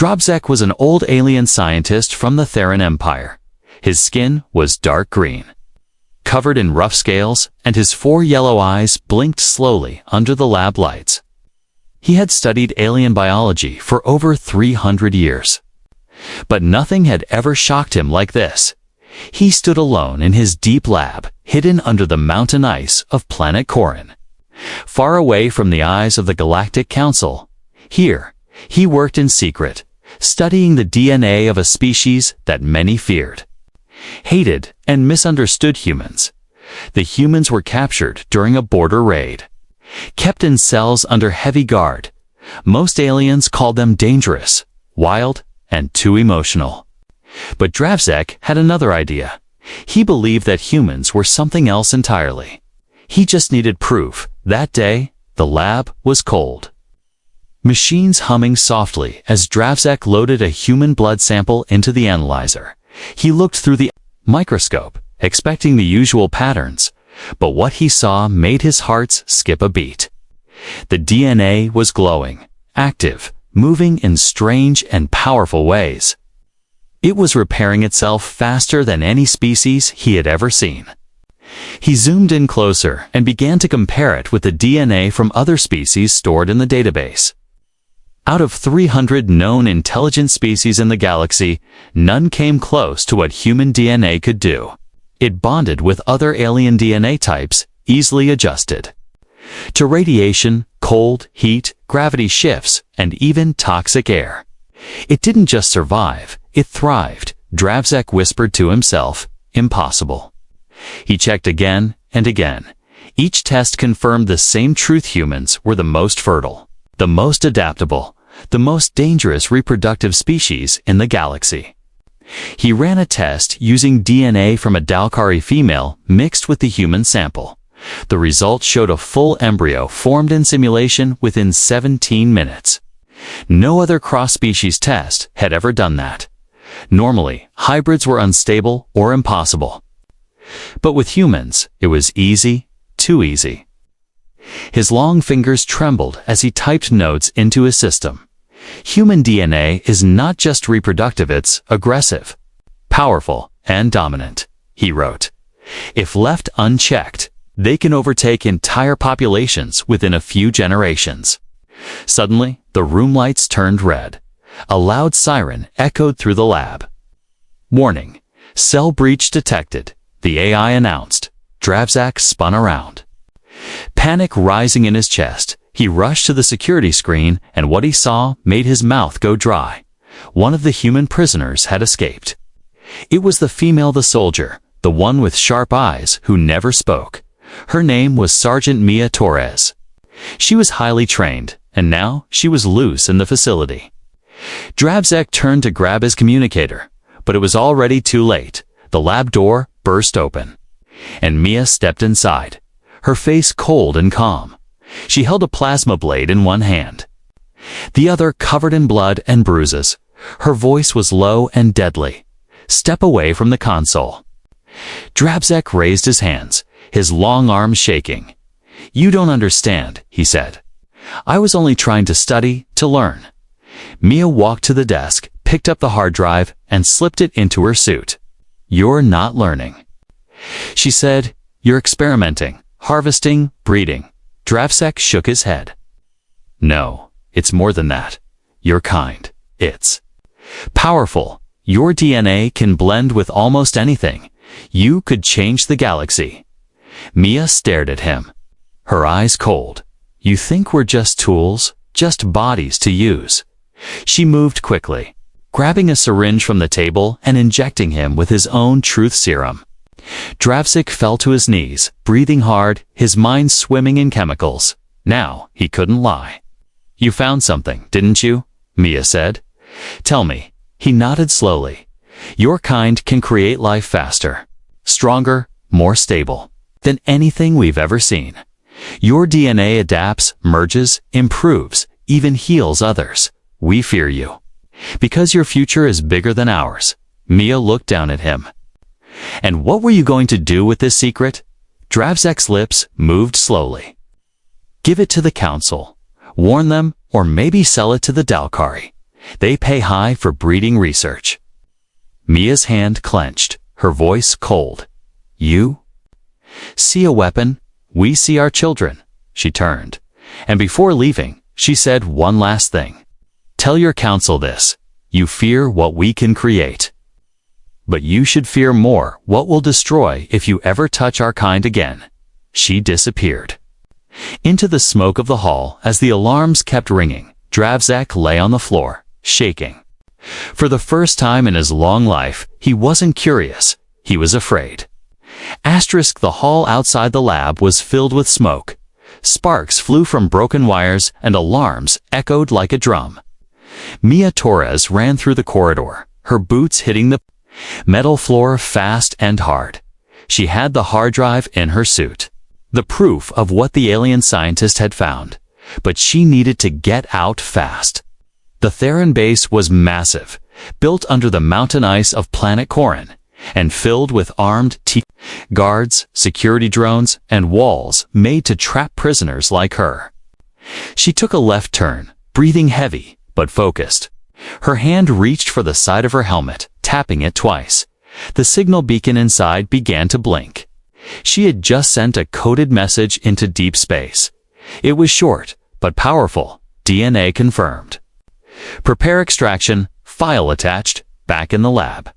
Drobzek was an old alien scientist from the Theran Empire. His skin was dark green, covered in rough scales, and his 4 yellow eyes blinked slowly under the lab lights. He had studied alien biology for over 300 years. But nothing had ever shocked him like this. He stood alone in his deep lab, hidden under the mountain ice of planet Corin. Far away from the eyes of the Galactic Council, here, he worked in secret, studying the DNA of a species that many feared. Hated and misunderstood humans. The humans were captured during a border raid. Kept in cells under heavy guard. Most aliens called them dangerous, wild, and too emotional. But Drobzek had another idea. He believed that humans were something else entirely. He just needed proof. That day, the lab was cold. Machines humming softly as Drobzek loaded a human blood sample into the analyzer. He looked through the microscope, expecting the usual patterns, but what he saw made his heart skip a beat. The DNA was glowing, active, moving in strange and powerful ways. It was repairing itself faster than any species he had ever seen. He zoomed in closer and began to compare it with the DNA from other species stored in the database. Out of 300 known intelligent species in the galaxy, none came close to what human DNA could do. It bonded with other alien DNA types, easily adjusted to radiation, cold, heat, gravity shifts, and even toxic air. It didn't just survive, it thrived. Drobzek whispered to himself, impossible. He checked again and again. Each test confirmed the same truth: humans were the most fertile, the most adaptable, the most dangerous reproductive species in the galaxy. He ran a test using DNA from a Dalkari female mixed with the human sample. The result showed a full embryo formed in simulation within 17 minutes. No other cross-species test had ever done that. Normally, hybrids were unstable or impossible. But with humans, it was easy, too easy. His long fingers trembled as he typed notes into his system. Human DNA is not just reproductive, it's aggressive, powerful, and dominant, he wrote. If left unchecked, they can overtake entire populations within a few generations. Suddenly, the room lights turned red. A loud siren echoed through the lab. Warning, cell breach detected, the AI announced. Drobzek spun around. Panic rising in his chest, he rushed to the security screen, and what he saw made his mouth go dry. One of the human prisoners had escaped. It was the female, the soldier, the one with sharp eyes who never spoke. Her name was Sergeant Mia Torres. She was highly trained, and now she was loose in the facility. Drobzek turned to grab his communicator, but it was already too late. The lab door burst open, and Mia stepped inside, her face cold and calm. She held a plasma blade in one hand, the other covered in blood and bruises. Her voice was low and deadly. Step away from the console. Drobzek raised his hands, his long arms shaking. You don't understand, he said. I was only trying to study, to learn. Mia walked to the desk, picked up the hard drive, and slipped it into her suit. You're not learning, she said. You're experimenting, harvesting, breeding. Drobzek shook his head. No, it's more than that. You're kind. It's powerful. Your DNA can blend with almost anything. You could change the galaxy. Mia stared at him, her eyes cold. You think we're just tools, just bodies to use? She moved quickly, grabbing a syringe from the table and injecting him with his own truth serum. Drobzek fell to his knees, breathing hard, his mind swimming in chemicals. Now he couldn't lie. You found something, didn't you? Mia said. Tell me. He nodded slowly. Your kind can create life faster, stronger, more stable than anything we've ever seen. Your DNA adapts, merges, improves, even heals others. We fear you, because your future is bigger than ours. Mia looked down at him. And what were you going to do with this secret? Drobzek's lips moved slowly. Give it to the council. Warn them, or maybe sell it to the Dalkari. They pay high for breeding research. Mia's hand clenched, her voice cold. You? See a weapon? We see our children. She turned, and before leaving, she said one last thing. Tell your council this. You fear what we can create. But you should fear more what we'll destroy if you ever touch our kind again. She disappeared. Into the smoke of the hall, as the alarms kept ringing, Dravzak lay on the floor, shaking. For the first time in his long life, he wasn't curious, he was afraid. The hall outside the lab was filled with smoke. Sparks flew from broken wires and alarms echoed like a drum. Mia Torres ran through the corridor, her boots hitting the metal floor fast and hard. She had the hard drive in her suit, the proof of what the alien scientist had found, but she needed to get out fast. The Theron base was massive, built under the mountain ice of planet Corin, and filled with armed guards, security drones, and walls made to trap prisoners like her. She took a left turn, breathing heavy but focused. Her hand reached for the side of her helmet, tapping it twice. The signal beacon inside began to blink. She had just sent a coded message into deep space. It was short, but powerful. DNA confirmed. Prepare extraction, file attached, back in the lab.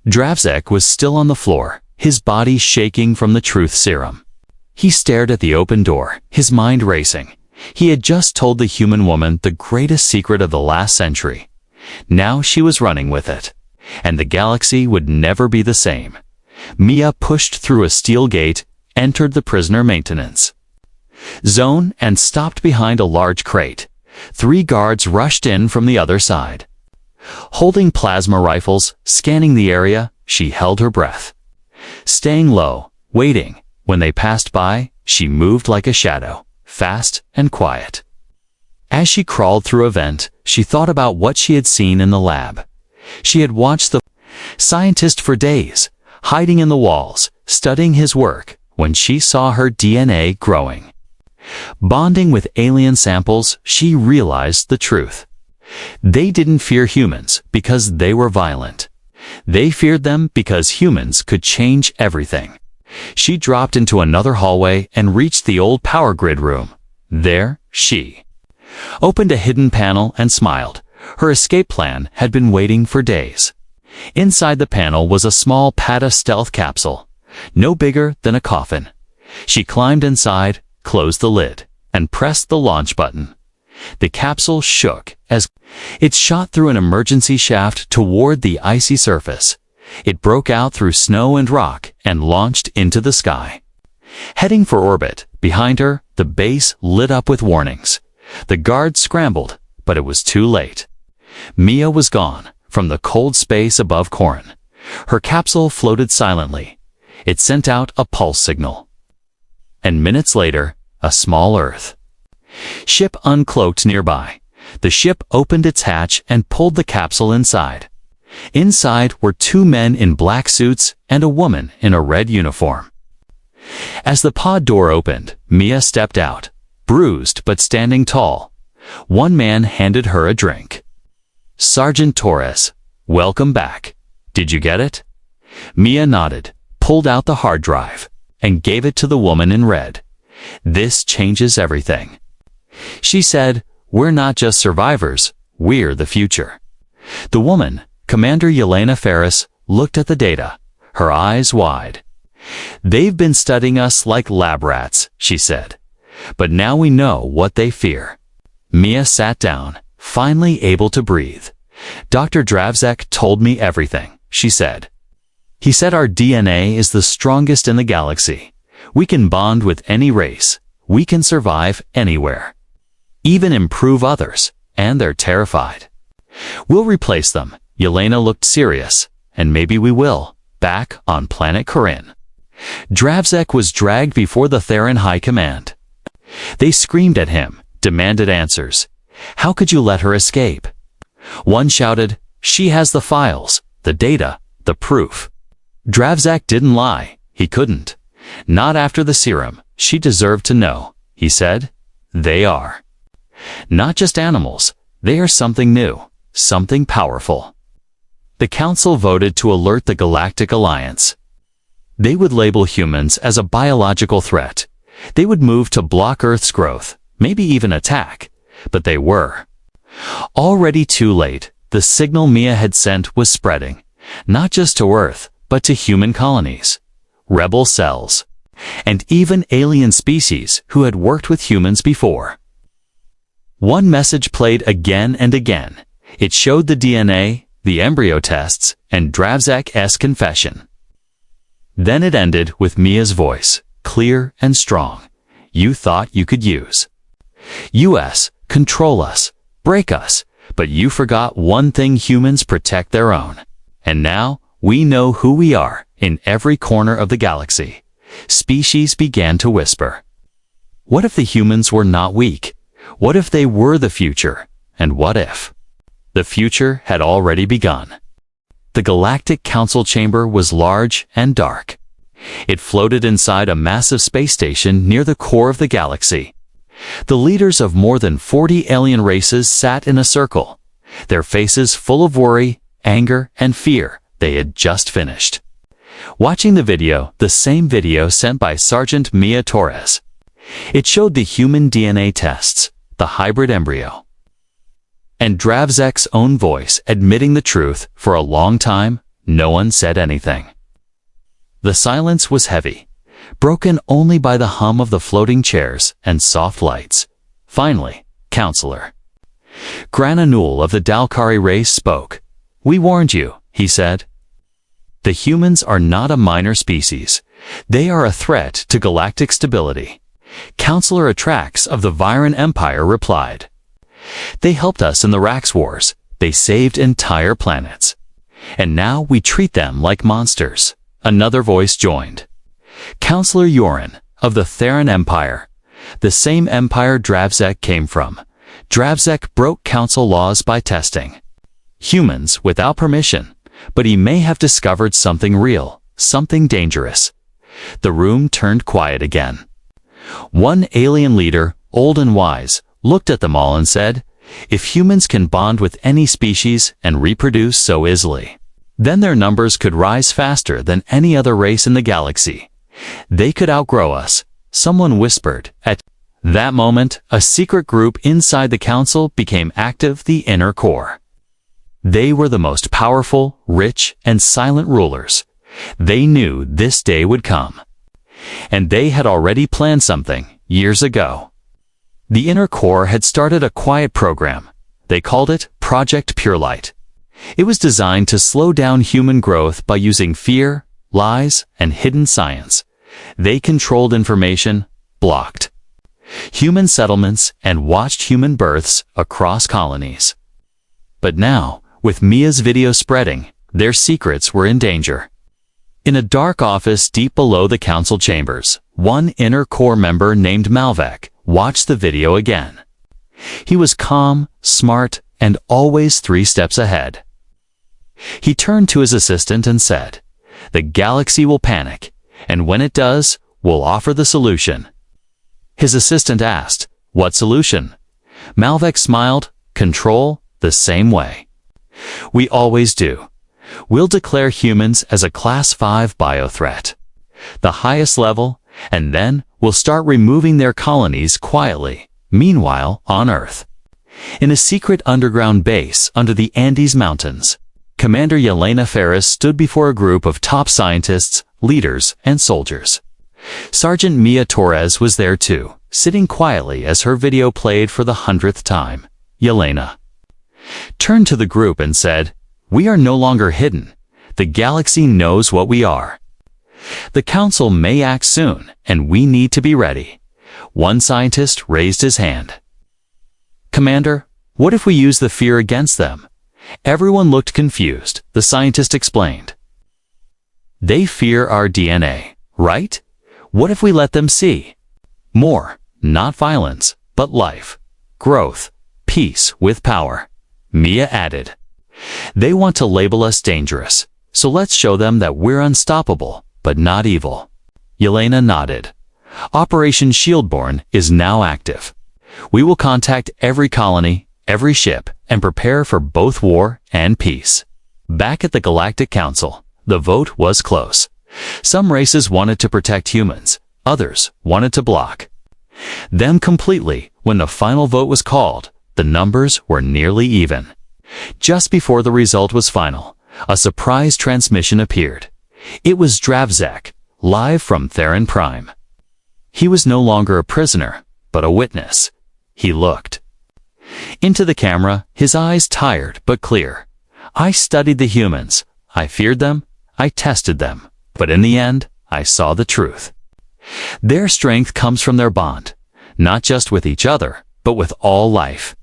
Dravzak was still on the floor, his body shaking from the truth serum. He stared at the open door, his mind racing. He had just told the human woman the greatest secret of the last century. Now she was running with it, and the galaxy would never be the same. Mia pushed through a steel gate, entered the prisoner maintenance zone, and stopped behind a large crate. 3 guards rushed in from the other side. Holding plasma rifles, scanning the area, she held her breath. Staying low, waiting, when they passed by, she moved like a shadow, fast and quiet. As she crawled through a vent, she thought about what she had seen in the lab. She had watched the scientist for days, hiding in the walls, studying his work, when she saw her DNA growing. Bonding with alien samples, she realized the truth. They didn't fear humans because they were violent. They feared them because humans could change everything. She dropped into another hallway and reached the old power grid room. There, she opened a hidden panel and smiled. Her escape plan had been waiting for days. Inside the panel was a small PATA stealth capsule, no bigger than a coffin. She climbed inside, closed the lid, and pressed the launch button. The capsule shook as it shot through an emergency shaft toward the icy surface. It broke out through snow and rock and launched into the sky. Heading for orbit, behind her, the base lit up with warnings. The guards scrambled, but it was too late. Mia was gone from the cold space above Corin. Her capsule floated silently. It sent out a pulse signal. And minutes later, a small Earth ship uncloaked nearby. The ship opened its hatch and pulled the capsule inside. Inside were 2 men in black suits and a woman in a red uniform. As the pod door opened, Mia stepped out, bruised but standing tall. One man handed her a drink. Sergeant Torres, welcome back. Did you get it? Mia nodded, pulled out the hard drive, and gave it to the woman in red. This changes everything. She said, we're not just survivors, we're the future. The woman, Commander Yelena Ferris, looked at the data, her eyes wide. They've been studying us like lab rats, she said. But now we know what they fear. Mia sat down, finally able to breathe. Dr. Dravzak told me everything, she said. He said our DNA is the strongest in the galaxy. We can bond with any race. We can survive anywhere. Even improve others, and they're terrified. We'll replace them. Yelena looked serious, and maybe we will, back on planet Corin. Dravzak was dragged before the Theron High Command. They screamed at him, demanded answers. How could you let her escape? One shouted, she has the files, the data, the proof. Dravzak didn't lie. He couldn't. Not after the serum. She deserved to know, he said. They are not just animals. They are something new. something powerful. The Council voted to alert the Galactic Alliance. They would label humans as a biological threat. They would move to block Earth's growth, maybe even attack. But they were. Already too late, the signal Mia had sent was spreading, not just to Earth, but to human colonies, rebel cells, and even alien species who had worked with humans before. One message played again and again. It showed the DNA, the embryo tests, and Dravzak's confession. Then it ended with Mia's voice, clear and strong. You thought you could use US, control us, break us, but you forgot one thing: humans protect their own. And now, we know who we are in every corner of the galaxy. Species began to whisper. What if the humans were not weak? What if they were the future? And what if the future had already begun? The Galactic Council chamber was large and dark. It floated inside a massive space station near the core of the galaxy. The leaders of more than 40 alien races sat in a circle, their faces full of worry, anger, and fear. They had just finished watching the video, the same video sent by Sergeant Mia Torres. It showed the human DNA tests, the hybrid embryo, and Dravzak's own voice admitting the truth. For a long time, no one said anything. The silence was heavy, broken only by the hum of the floating chairs and soft lights. Finally, Counselor Grananul of the Dalkari race spoke. We warned you, he said. The humans are not a minor species. They are a threat to galactic stability. Counselor Atrax of the Viren Empire replied. They helped us in the Rax Wars. They saved entire planets. And now we treat them like monsters. Another voice joined. Counselor Yorin of the Theran Empire, the same empire Dravzak came from. Dravzak broke council laws by testing humans without permission, but he may have discovered something real, something dangerous. The room turned quiet again. One alien leader, old and wise, looked at them all and said, if humans can bond with any species and reproduce so easily, then their numbers could rise faster than any other race in the galaxy. They could outgrow us, someone whispered. At that moment, a secret group inside the council became active, the Inner Core. They were the most powerful, rich, and silent rulers. They knew this day would come. And they had already planned something, years ago. The Inner Core had started a quiet program. They called it Project Purelight. It was designed to slow down human growth by using fear, lies, and hidden science. They controlled information, blocked human settlements, and watched human births across colonies. But now, with Mia's video spreading, their secrets were in danger. In a dark office deep below the council chambers, one Inner Core member named Malvek watched the video again. He was calm, smart, and always 3 steps ahead. He turned to his assistant and said, the galaxy will panic, and when it does, we'll offer the solution. His assistant asked, what solution? Malvek smiled, control, the same way. We always do. We'll declare humans as a Class 5 biothreat, the highest level, and then we'll start removing their colonies quietly. Meanwhile, on Earth, in a secret underground base under the Andes Mountains, Commander Yelena Ferris stood before a group of top scientists, leaders, and soldiers. Sergeant Mia Torres was there too, sitting quietly as her video played for the 100th time. Yelena turned to the group and said, we are no longer hidden. The galaxy knows what we are. The council may act soon, and we need to be ready. One scientist raised his hand. Commander, what if we use the fear against them? Everyone looked confused. The scientist explained. They fear our DNA, right? What if we let them see more, not violence, but life, growth, peace with power? Mia added. They want to label us dangerous, so let's show them that we're unstoppable, but not evil. Yelena nodded. Operation Shieldborn is now active. We will contact every colony, every ship and prepare for both war and peace. Back at the Galactic Council, the vote was close. Some races wanted to protect humans, others wanted to block them completely. When the final vote was called, the numbers were nearly even. Just before the result was final, a surprise transmission appeared. It was Dravzek, live from Theron Prime. He was no longer a prisoner, but a witness. He looked into the camera, his eyes tired but clear. I studied the humans. I feared them. I tested them. But in the end, I saw the truth. Their strength comes from their bond, not just with each other, but with all life.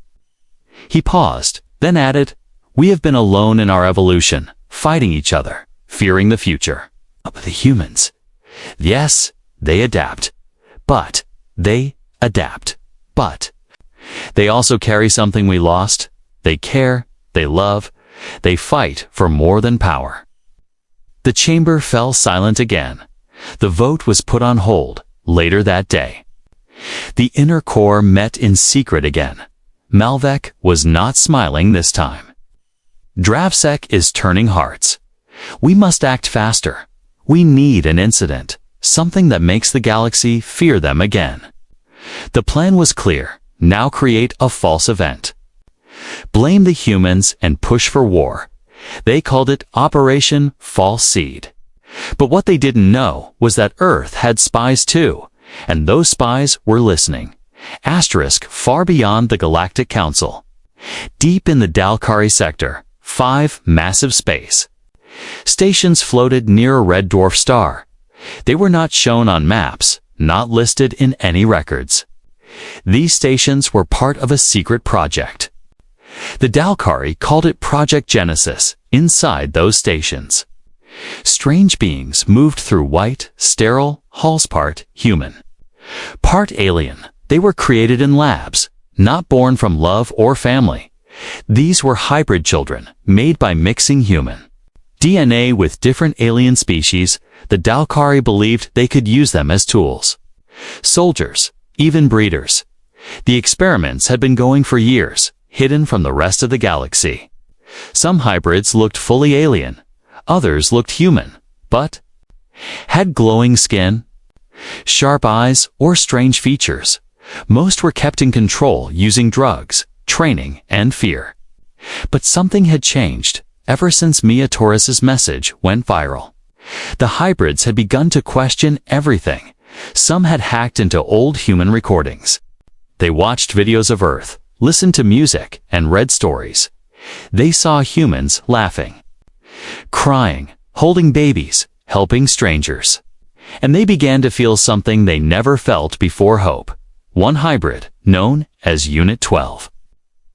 He paused, then added, "We have been alone in our evolution, fighting each other, fearing the future. But the humans, yes, they adapt. But they also carry something we lost. They care, they love, they fight for more than power." The chamber fell silent again. The vote was put on hold later that day. The inner core met in secret again. Malvek was not smiling this time. Dravsek is turning hearts. We must act faster. We need an incident, something that makes the galaxy fear them again. The plan was clear. Now create a false event. Blame the humans and push for war. They called it Operation False Seed. But what they didn't know was that Earth had spies too, and those spies were listening. Asterisk far beyond the Galactic Council. Deep in the Dalkari sector, 5 massive space stations floated near a red dwarf star. They were not shown on maps, not listed in any records. These stations were part of a secret project. The Dalkari called it Project Genesis. Inside those stations, strange beings moved through white, sterile halls, part human, part alien. They were created in labs, not born from love or family. These were hybrid children, made by mixing human DNA with different alien species. The Dalkari believed they could use them as tools. Soldiers, even breeders. The experiments had been going for years, hidden from the rest of the galaxy. Some hybrids looked fully alien, others looked human, but had glowing skin, sharp eyes, or strange features. Most were kept in control using drugs, training, and fear. But something had changed ever since Mia Torres's message went viral. The hybrids had begun to question everything. Some had hacked into old human recordings. They watched videos of Earth, listened to music, and read stories. They saw humans laughing, crying, holding babies, helping strangers. And they began to feel something they never felt before: hope. One hybrid, known as Unit 12,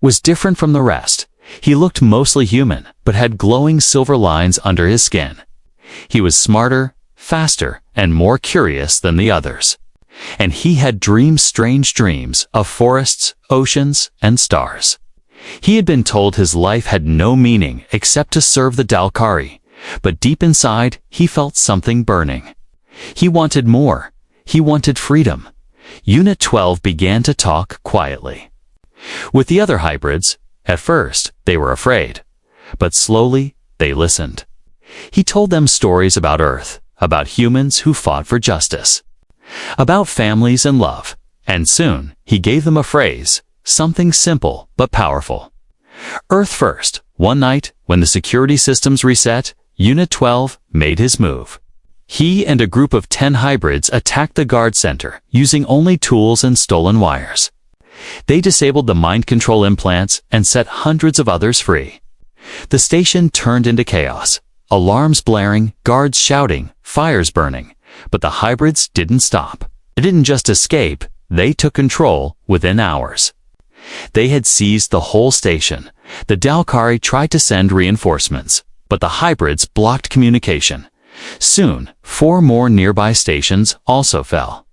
was different from the rest. He looked mostly human, but had glowing silver lines under his skin. He was smarter, faster, and more curious than the others. And he had dreamed strange dreams of forests, oceans, and stars. He had been told his life had no meaning except to serve the Dalkari, but deep inside he felt something burning. He wanted more. He wanted freedom. Unit 12 began to talk quietly with the other hybrids. At first, they were afraid, but slowly they listened. He told them stories about Earth, about humans who fought for justice, about families and love, and soon he gave them a phrase, something simple but powerful. Earth first. One night, when the security systems reset, Unit 12 made his move. He and a group of 10 hybrids attacked the guard center using only tools and stolen wires. They disabled the mind control implants and set hundreds of others free. The station turned into chaos. Alarms blaring, guards shouting, fires burning. But the hybrids didn't stop. They didn't just escape, they took control within hours. They had seized the whole station. The Dalkari tried to send reinforcements, but the hybrids blocked communication. Soon, 4 more nearby stations also fell.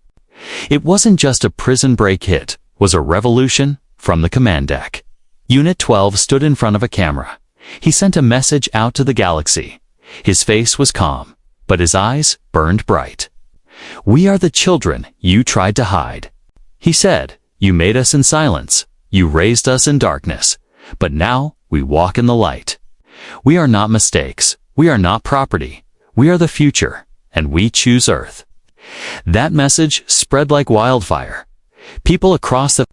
It wasn't just a prison break, it was a revolution from the command deck. Unit 12 stood in front of a camera. He sent a message out to the galaxy. His face was calm, but his eyes burned bright. "We are the children you tried to hide," he said. "You made us in silence, You raised us in darkness, but now we walk in the light. We are not mistakes. We are not property. We are the future, and we choose Earth." That message spread like wildfire. People across the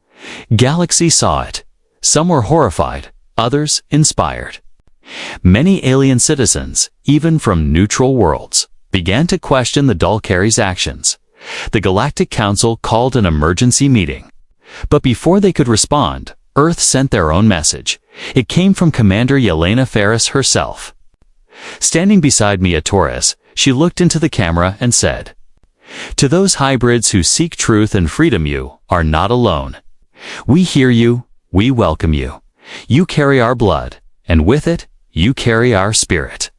galaxy saw it. Some were horrified, others inspired. Many alien citizens, even from neutral worlds, began to question the Dalkari's actions. The Galactic Council called an emergency meeting. But before they could respond, Earth sent their own message. It came from Commander Yelena Ferris herself. Standing beside Mia Torres, she looked into the camera and said, "To those hybrids who seek truth and freedom, you are not alone. We hear you, we welcome you. You carry our blood, and with it, you carry our spirit."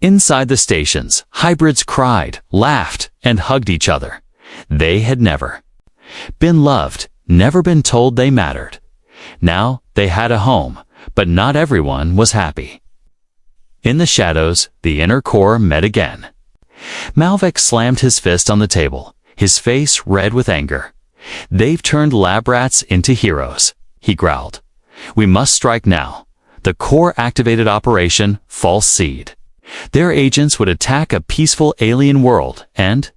Inside the stations, hybrids cried, laughed, and hugged each other. They had never been loved, never been told they mattered. Now they had a home, but not everyone was happy. In the shadows, the inner core met again. Malvik slammed his fist on the table, his face red with anger. "They've turned lab rats into heroes," he growled. "We must strike now." The core activated Operation False Seed. Their agents would attack a peaceful alien world and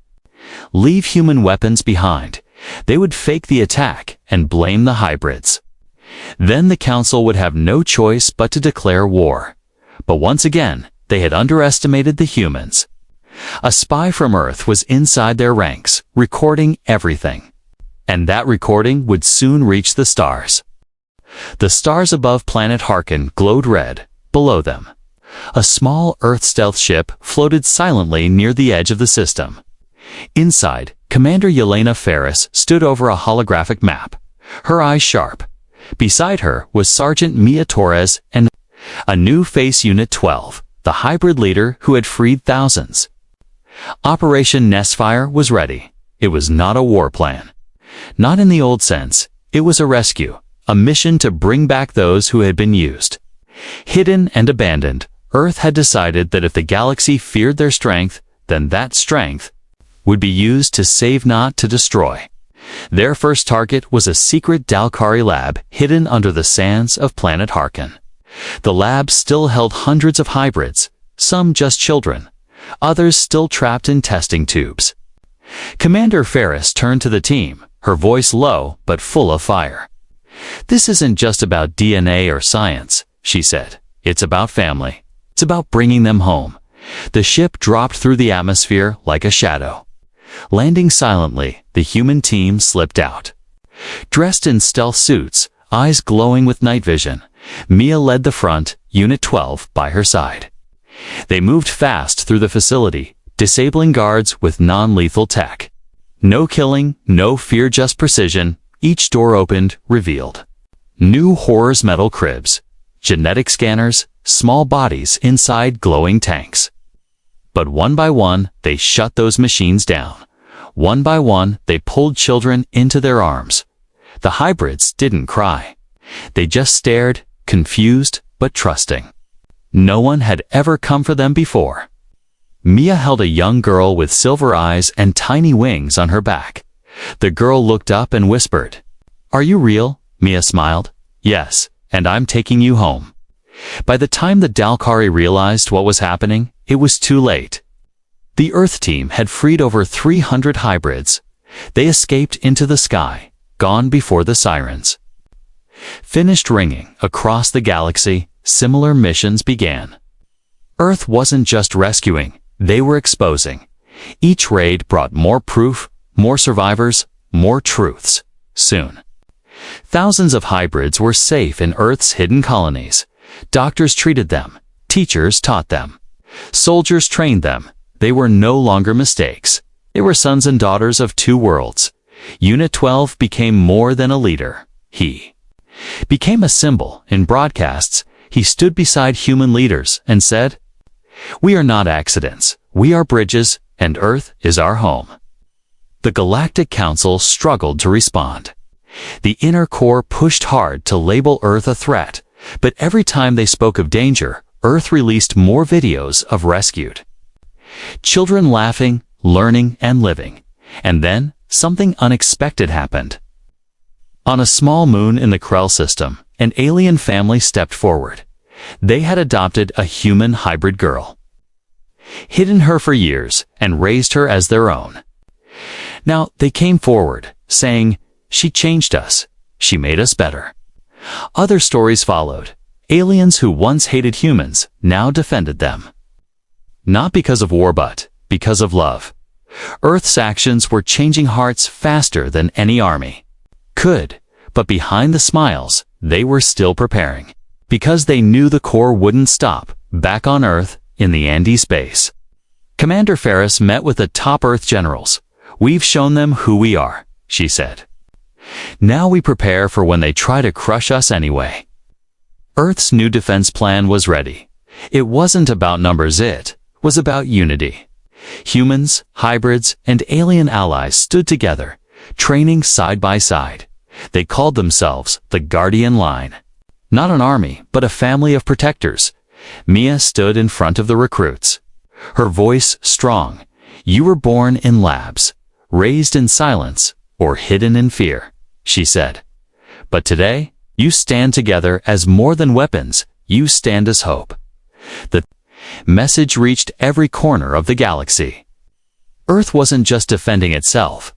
leave human weapons behind. They would fake the attack and blame the hybrids. Then the Council would have no choice but to declare war. But once again, they had underestimated the humans. A spy from Earth was inside their ranks, recording everything. And that recording would soon reach the stars. The stars above planet Harkin glowed red. Below them, a small Earth stealth ship floated silently near the edge of the system. Inside, Commander Yelena Ferris stood over a holographic map, her eyes sharp. Beside her was Sergeant Mia Torres and a new face Unit 12, the hybrid leader who had freed thousands. Operation Nestfire was ready. It was not a war plan. Not in the old sense. It was a rescue, a mission to bring back those who had been used. Hidden and abandoned, Earth had decided that if the galaxy feared their strength, then that strength would be used to save, not to destroy. Their first target was a secret Dalkari lab hidden under the sands of planet Harkin. The lab still held hundreds of hybrids, some just children, others still trapped in testing tubes. Commander Ferris turned to the team, her voice low but full of fire. "This isn't just about DNA or science," she said. "It's about family. It's about bringing them home." The ship dropped through the atmosphere like a shadow. Landing silently, the human team slipped out. Dressed in stealth suits, eyes glowing with night vision, Mia led the front, Unit 12 by her side. They moved fast through the facility, disabling guards with non-lethal tech. No killing, no fear, just precision. Each door opened, revealed new horrors, metal cribs, genetic scanners, small bodies inside glowing tanks. But one by one, they shut those machines down. One by one, they pulled children into their arms. The hybrids didn't cry. They just stared, confused but trusting. No one had ever come for them before. Mia held a young girl with silver eyes and tiny wings on her back. The girl looked up and whispered, "Are you real?" Mia smiled. "Yes, and I'm taking you home." By the time the Dalkari realized what was happening, it was too late. The Earth team had freed over 300 hybrids. They escaped into the sky, gone before the sirens. Finished ringing across the galaxy, similar missions began. Earth wasn't just rescuing, they were exposing. Each raid brought more proof, more survivors, more truths. Soon, thousands of hybrids were safe in Earth's hidden colonies. Doctors treated them, teachers taught them, soldiers trained them. They were no longer mistakes. They were sons and daughters of two worlds. Unit 12 became more than a leader. He became a symbol. In broadcasts, he stood beside human leaders and said, "We are not accidents. We are bridges, and Earth is our home." The Galactic Council struggled to respond. The inner core pushed hard to label Earth a threat, but every time they spoke of danger, Earth released more videos of rescued children laughing, learning, and living. And then, something unexpected happened. On a small moon in the Krell system, an alien family stepped forward. They had adopted a human hybrid girl, hidden her for years, and raised her as their own. Now they came forward, saying, "She changed us. She made us better." Other stories followed. Aliens who once hated humans now defended them. Not because of war, but because of love. Earth's actions were changing hearts faster than any army could, but behind the smiles, they were still preparing. Because they knew the core wouldn't stop, back on Earth, in the Andes base. Commander Ferris met with the top Earth generals. "We've shown them who we are," she said. "Now we prepare for when they try to crush us anyway." Earth's new defense plan was ready. It wasn't about numbers, it was about unity. Humans, hybrids, and alien allies stood together, training side by side. They called themselves the Guardian Line. Not an army, but a family of protectors. Mia stood in front of the recruits. Her voice strong. "You were born in labs, raised in silence, or hidden in fear," she said. "But today, you stand together as more than weapons, you stand as hope." The message reached every corner of the galaxy. Earth wasn't just defending itself,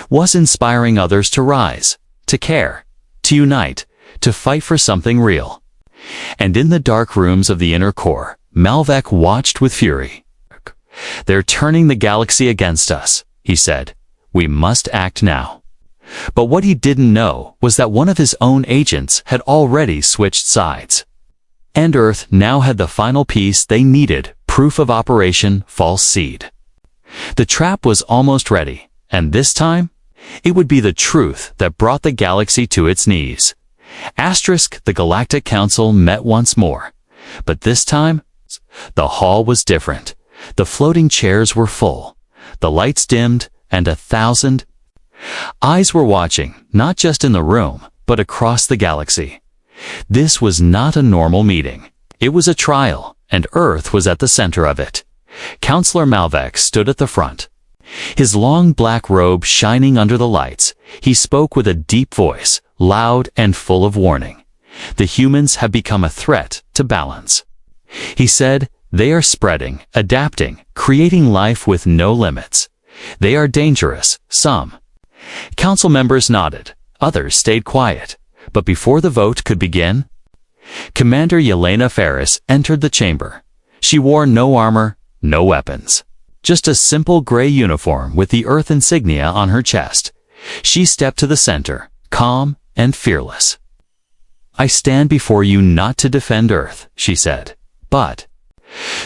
was inspiring others to rise, to care, to unite, to fight for something real. And in the dark rooms of the inner core, Malvek watched with fury. "They're turning the galaxy against us," he said. "We must act now." But what he didn't know was that one of his own agents had already switched sides. And Earth now had the final piece they needed, proof of Operation False Seed. The trap was almost ready, and this time, it would be the truth that brought the galaxy to its knees. The Galactic Council met once more. But this time, the hall was different. The floating chairs were full. The lights dimmed, and 1,000 eyes were watching, not just in the room, but across the galaxy. This was not a normal meeting. It was a trial, and Earth was at the center of it. Counselor Malvek stood at the front. His long black robe shining under the lights, he spoke with a deep voice, loud and full of warning. "The humans have become a threat to balance." He said, "They are spreading, adapting, creating life with no limits. They are dangerous, some." Council members nodded, others stayed quiet. But before the vote could begin, Commander Yelena Ferris entered the chamber. She wore no armor, no weapons. Just a simple gray uniform with the Earth insignia on her chest. She stepped to the center, calm and fearless. "I stand before you not to defend Earth," she said, "but..."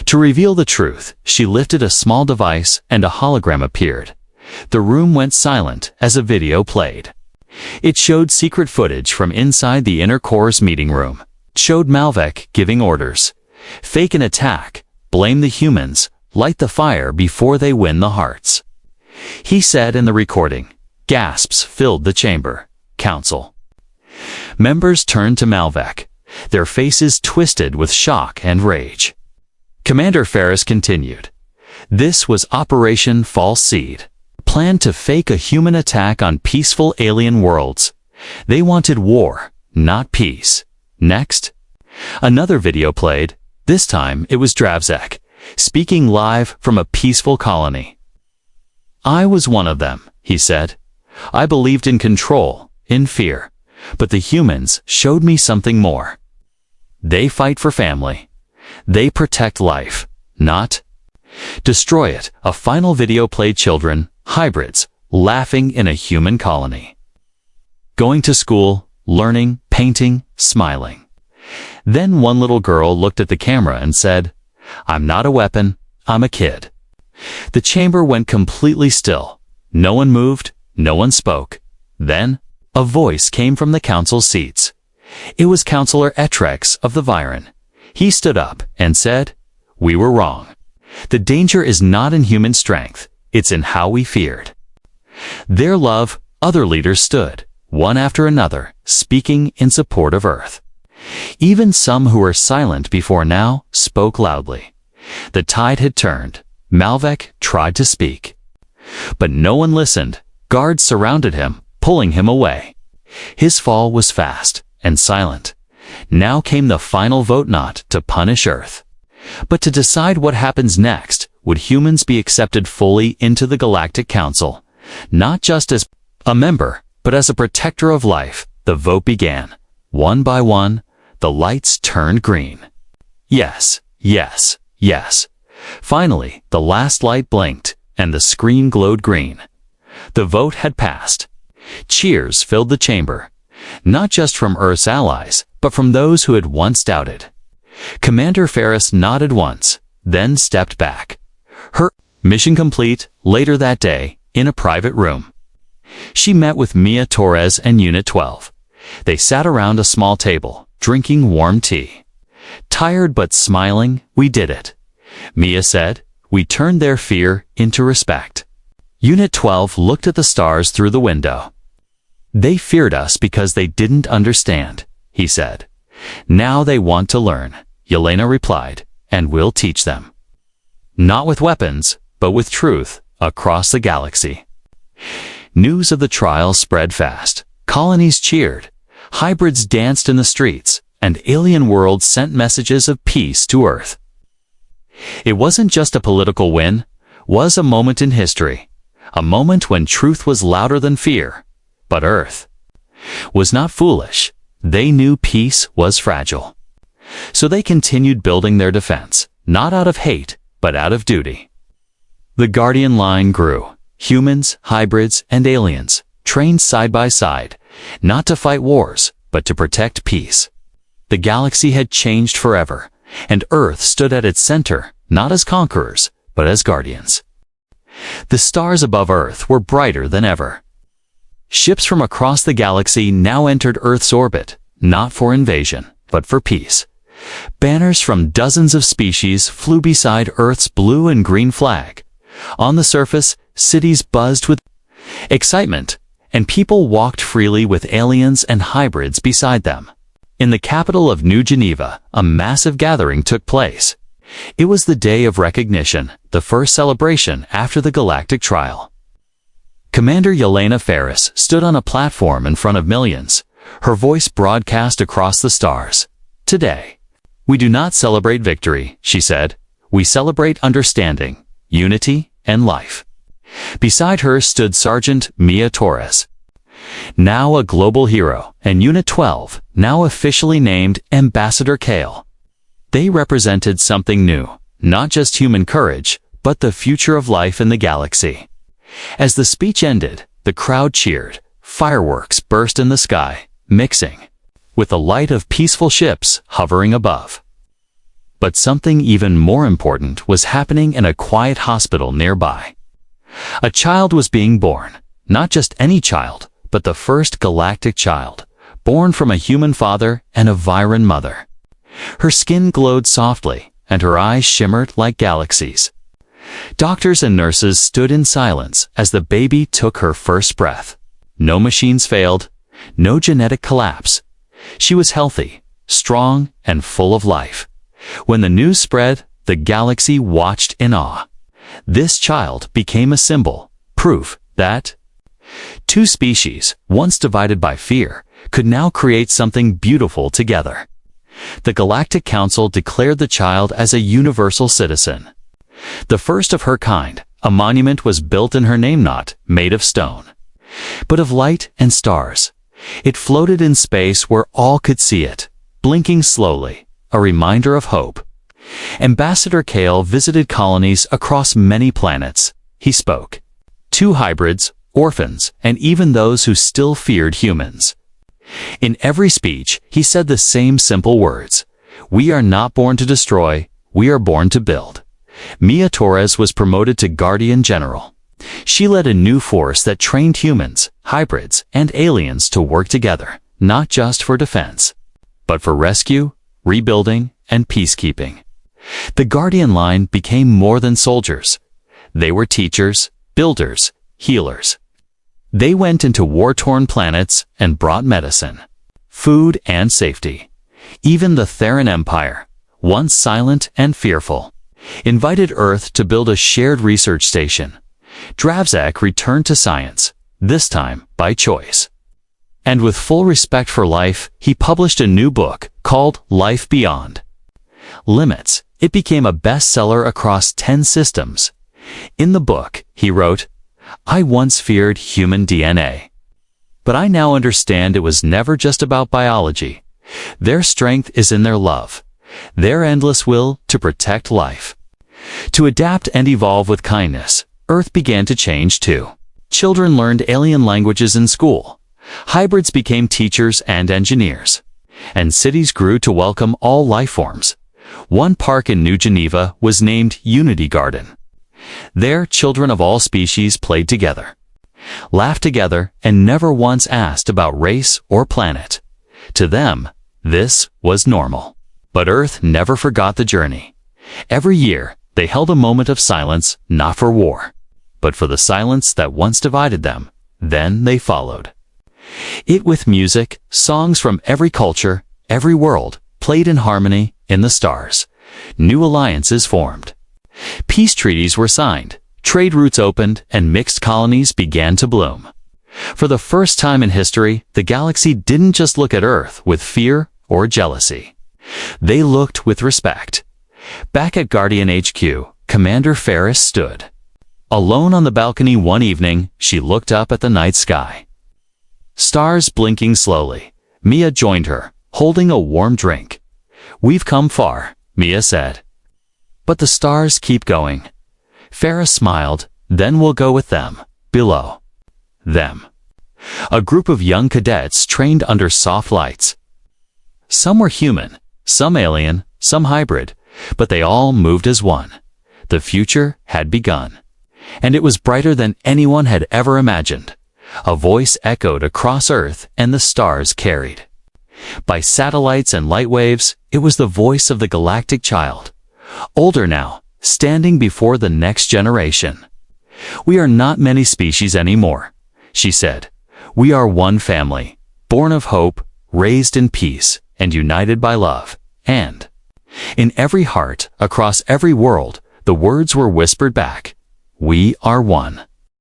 To reveal the truth, she lifted a small device and a hologram appeared. The room went silent as a video played. It showed secret footage from inside the inner core's meeting room. It showed Malvek giving orders. "Fake an attack, blame the humans, light the fire before they win the hearts," he said in the recording. Gasps filled the chamber. Council members turned to Malvek, their faces twisted with shock and rage. Commander Ferris continued. "This was Operation False Seed. Planned to fake a human attack on peaceful alien worlds. They wanted war, not peace." Next, another video played. This time it was Dravzek, speaking live from a peaceful colony. "I was one of them," he said. "I believed in control, in fear, but the humans showed me something more. They fight for family. They protect life, not destroy it." A final video played children, hybrids, laughing in a human colony. Going to school, learning, painting, smiling. Then one little girl looked at the camera and said, "I'm not a weapon, I'm a kid." The chamber went completely still. No one moved, no one spoke. Then, a voice came from the council seats. It was Counselor Etrex of the Viren. He stood up and said, "We were wrong. The danger is not in human strength, it's in how we feared." Their love, other leaders stood, one after another, speaking in support of Earth. Even some who were silent before now spoke loudly. The tide had turned. Malvek tried to speak. But no one listened. Guards surrounded him, pulling him away. His fall was fast and silent. Now came the final vote, not to punish Earth, but to decide what happens next. Would humans be accepted fully into the Galactic Council, not just as a member, but as a protector of life? The vote began. One by one, the lights turned green. Yes, yes, yes. Finally, the last light blinked, and the screen glowed green. The vote had passed. Cheers filled the chamber, not just from Earth's allies, but from those who had once doubted. Commander Ferris nodded once, then stepped back. Her mission complete. Later that day, in a private room, she met with Mia Torres and Unit 12. They sat around a small table, drinking warm tea. Tired but smiling, "We did it," Mia said. "We turned their fear into respect." Unit 12 looked at the stars through the window. "They feared us because they didn't understand," he said. "Now they want to learn," Yelena replied, "and we'll teach them. Not with weapons, but with truth, across the galaxy." News of the trial spread fast. Colonies cheered, hybrids danced in the streets, and alien worlds sent messages of peace to Earth. It wasn't just a political win, was a moment in history, a moment when truth was louder than fear. But Earth was not foolish. They knew peace was fragile. So they continued building their defense, not out of hate, but out of duty. The Guardian line grew. Humans, hybrids, and aliens, trained side by side, not to fight wars, but to protect peace. The galaxy had changed forever, and Earth stood at its center, not as conquerors, but as guardians. The stars above Earth were brighter than ever. Ships from across the galaxy now entered Earth's orbit, not for invasion, but for peace. Banners from dozens of species flew beside Earth's blue and green flag. On the surface, cities buzzed with excitement, and people walked freely with aliens and hybrids beside them. In the capital of New Geneva, a massive gathering took place. It was the day of recognition, the first celebration after the Galactic trial. Commander Yelena Ferris stood on a platform in front of millions, her voice broadcast across the stars. "Today, we do not celebrate victory," she said. "We celebrate understanding, unity, and life." Beside her stood Sergeant Mia Torres, now a global hero, and Unit 12, now officially named Ambassador Kale. They represented something new, not just human courage, but the future of life in the galaxy. As the speech ended, the crowd cheered. Fireworks burst in the sky, mixing with the light of peaceful ships hovering above. But something even more important was happening in a quiet hospital nearby. A child was being born, not just any child, but the first galactic child, born from a human father and a Viren mother. Her skin glowed softly, and her eyes shimmered like galaxies. Doctors and nurses stood in silence as the baby took her first breath. No machines failed, no genetic collapse. She was healthy, strong, and full of life. When the news spread, the galaxy watched in awe. This child became a symbol, proof that two species, once divided by fear, could now create something beautiful together. The Galactic Council declared the child as a universal citizen. The first of her kind, a monument was built in her name, not made of stone, but of light and stars. It floated in space where all could see it, blinking slowly, a reminder of hope. Ambassador Kale visited colonies across many planets. He spoke to hybrids, orphans, and even those who still feared humans. In every speech, he said the same simple words: "We are not born to destroy, we are born to build." Mia Torres was promoted to Guardian General. She led a new force that trained humans, hybrids, and aliens to work together, not just for defense, but for rescue, rebuilding, and peacekeeping. The Guardian line became more than soldiers. They were teachers, builders, healers. They went into war-torn planets and brought medicine, food, and safety. Even the Theran Empire, once silent and fearful, invited Earth to build a shared research station. Dravzak returned to science, this time by choice. And with full respect for life, he published a new book called Life Beyond Limits. It became a bestseller across 10 systems. In the book, he wrote, "I once feared human DNA. But I now understand it was never just about biology. Their strength is in their love, their endless will to protect life." To adapt and evolve with kindness, Earth began to change too. Children learned alien languages in school. Hybrids became teachers and engineers. And cities grew to welcome all life forms. One park in New Geneva was named Unity Garden. There, children of all species played together, laughed together, and never once asked about race or planet. To them, this was normal. But Earth never forgot the journey. Every year, they held a moment of silence, not for war, but for the silence that once divided them. Then they followed it with music, songs from every culture, every world, played in harmony in the stars. New alliances formed. Peace treaties were signed, trade routes opened, and mixed colonies began to bloom. For the first time in history, the galaxy didn't just look at Earth with fear or jealousy. They looked with respect. Back at Guardian HQ, Commander Ferris stood. Alone on the balcony one evening, she looked up at the night sky. Stars blinking slowly. Mia joined her, holding a warm drink. "We've come far," Mia said. "But the stars keep going." Ferris smiled. "Then we'll go with them, below." Them. A group of young cadets trained under soft lights. Some were human, some alien, some hybrid, but they all moved as one. The future had begun. And it was brighter than anyone had ever imagined. A voice echoed across Earth, and the stars carried. By satellites and light waves, it was the voice of the galactic child. Older now, standing before the next generation. "We are not many species anymore," she said. "We are one family, born of hope, raised in peace, and united by love." And in every heart, across every world, the words were whispered back, "We are one."